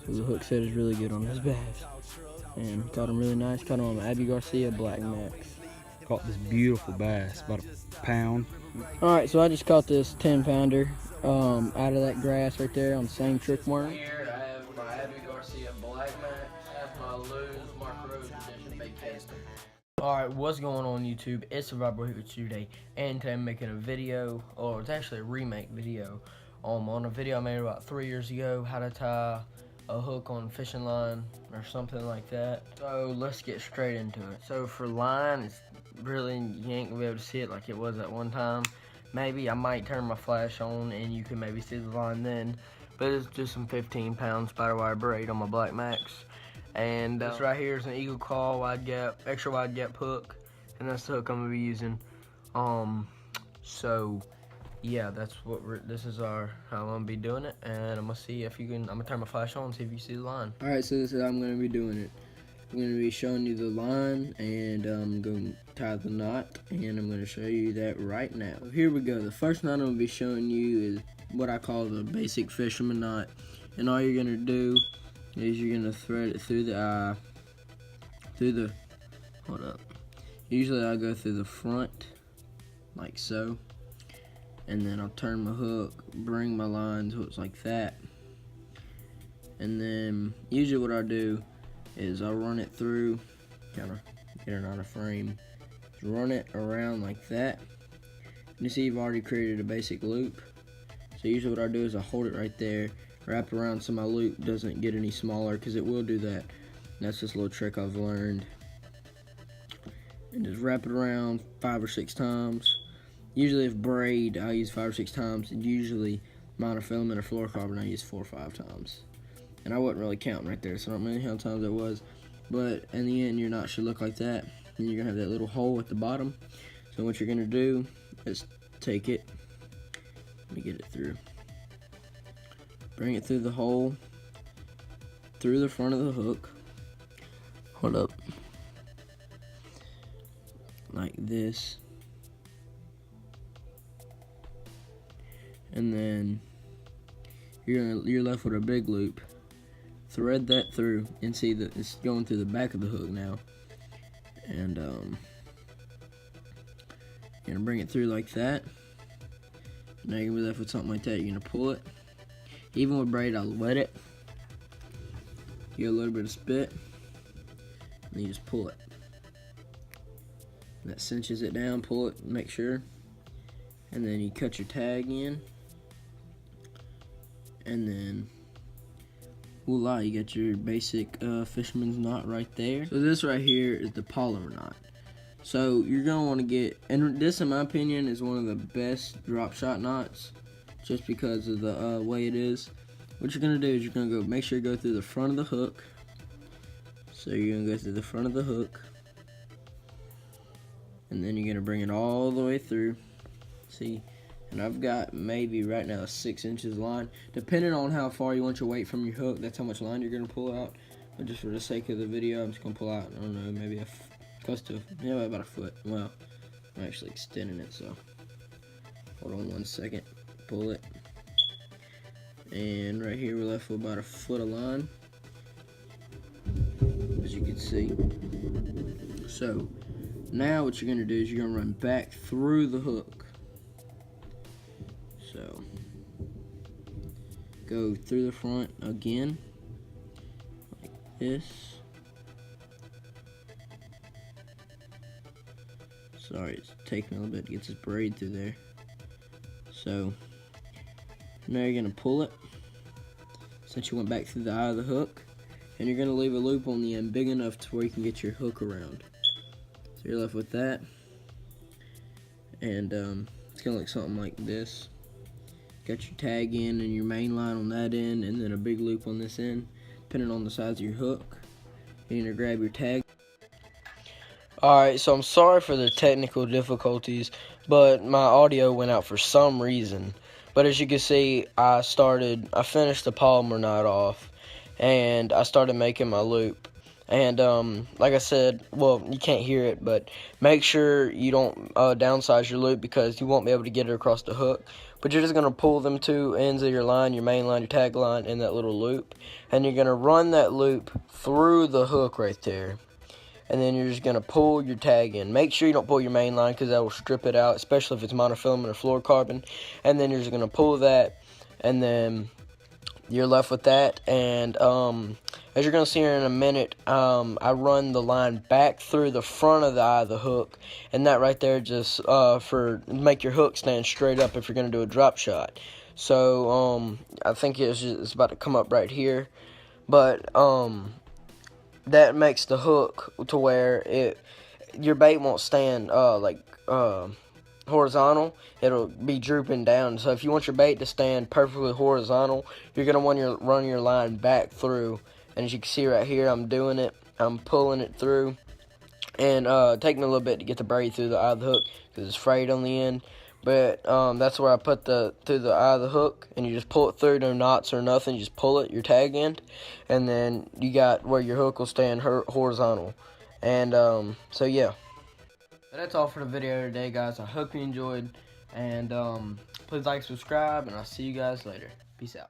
So the hook set is really good on this bass. And caught him really nice. Caught him on Abby Garcia Black Max. Caught this beautiful bass, about a pound. Alright, so I just caught this 10-pounder out of that grass right there on the same trick worm. Here I have my Abby Garcia Black Max. That's my Luz Mark Rose edition bait casting. Alright, what's going on YouTube? It's Survivor here with you today, and today I'm making a video, or it's actually a remake video, on a video I made about 3 years ago, how to tie a hook on a fishing line or something like that. So let's get straight into it. So for line, it's really, you ain't gonna be able to see it like it was at one time. Maybe I might turn my flash on and you can maybe see the line then, but it's just some 15-pound spider wire braid on my Black Max. And this right here is an Eagle Claw wide gap, extra wide gap hook, and that's the hook I'm gonna be using. So yeah, that's what this is how I'm gonna be doing it, and I'm gonna see if you can. I'm gonna turn my flash on and see if you see the line. All right, so this is how I'm gonna be doing it. I'm gonna be showing you the line, and I'm gonna tie the knot, and I'm gonna show you that right now. So here we go. The first knot I'm gonna be showing you is what I call the basic fisherman knot, and all you're gonna do is you're gonna thread it through the eye, hold up. Usually I go through the front, like so, and then I'll turn my hook, bring my line so it's like that, and then usually what I do is I'll run it through, kind of get it out of frame, run it around like that, and you see you've already created a basic loop. So usually what I do is I hold it right there, wrap around so my loop doesn't get any smaller, because it will do that. And that's just a little trick I've learned. And just wrap it around 5 or 6 times. Usually if braid, I use 5 or 6 times, and usually monofilament or fluorocarbon I use 4 or 5 times. And I wasn't really counting right there, so I don't know how many times it was. But in the end, your knot should look like that. And you're gonna have that little hole at the bottom. So what you're gonna do is take it, let me get it through. Bring it through the hole, through the front of the hook. Hold up. Like this. And then you're left with a big loop. Thread that through, and see that it's going through the back of the hook now. And you're gonna bring it through like that. Now you're gonna be left with something like that. You're gonna pull it. Even with braid, I'll wet it. Get a little bit of spit, and you just pull it. And that cinches it down. Pull it, make sure, and then you cut your tag in. And then, voila, you got your basic fisherman's knot right there. So this right here is the Palomar knot. So you're gonna want to get, and this in my opinion is one of the best drop shot knots, just because of the way it is. What you're gonna do is you're gonna go, make sure you go through the front of the hook. So you're gonna go through the front of the hook, and then you're gonna bring it all the way through. See? And I've got maybe right now 6 inches line. Depending on how far you want your weight from your hook, that's how much line you're gonna pull out. But just for the sake of the video, I'm just gonna pull out, I don't know, maybe close to, yeah, about a foot. Well, I'm actually extending it, so hold on 1 second. Pull it. And right here we're left with about a foot of line, as you can see. So now what you're gonna do is you're gonna run back through the hook. So, go through the front again, like this. Sorry, it's taking a little bit to get this braid through there. So, now you're gonna pull it, since you went back through the eye of the hook, and you're gonna leave a loop on the end big enough to where you can get your hook around. So you're left with that, and it's gonna look something like this. Got your tag in and your main line on that end, and then a big loop on this end, depending on the size of your hook. You're gonna grab your tag. Alright, so I'm sorry for the technical difficulties, but my audio went out for some reason. But as you can see, I finished the Palomar knot off, and I started making my loop. And like I said, well, you can't hear it, but make sure you don't downsize your loop, because you won't be able to get it across the hook. but you're just going to pull them two ends of your line, your main line, your tag line, in that little loop, and you're going to run that loop through the hook right there. And then you're just going to pull your tag in. Make sure you don't pull your main line because that will strip it out, especially if it's monofilament or fluorocarbon. And then you're just going to pull that, and then you're left with that. And as you're going to see here in a minute, I run the line back through the front of the eye of the hook. And that right there just make your hook stand straight up if you're going to do a drop shot. So I think it's about to come up right here. But that makes the hook to where your bait won't stand horizontal. It'll be drooping down. So if you want your bait to stand perfectly horizontal, you're gonna want to run your line back through. And as you can see right here, I'm doing it. I'm pulling it through, and take me a little bit to get the braid through the eye of the hook because it's frayed on the end. But that's where I put through the eye of the hook, and you just pull it through, no knots or nothing. You just pull it, your tag end, and then you got where your hook will stand horizontal. And so yeah, but that's all for the video today, guys. I hope you enjoyed, and please like, subscribe, and I'll see you guys later. Peace out.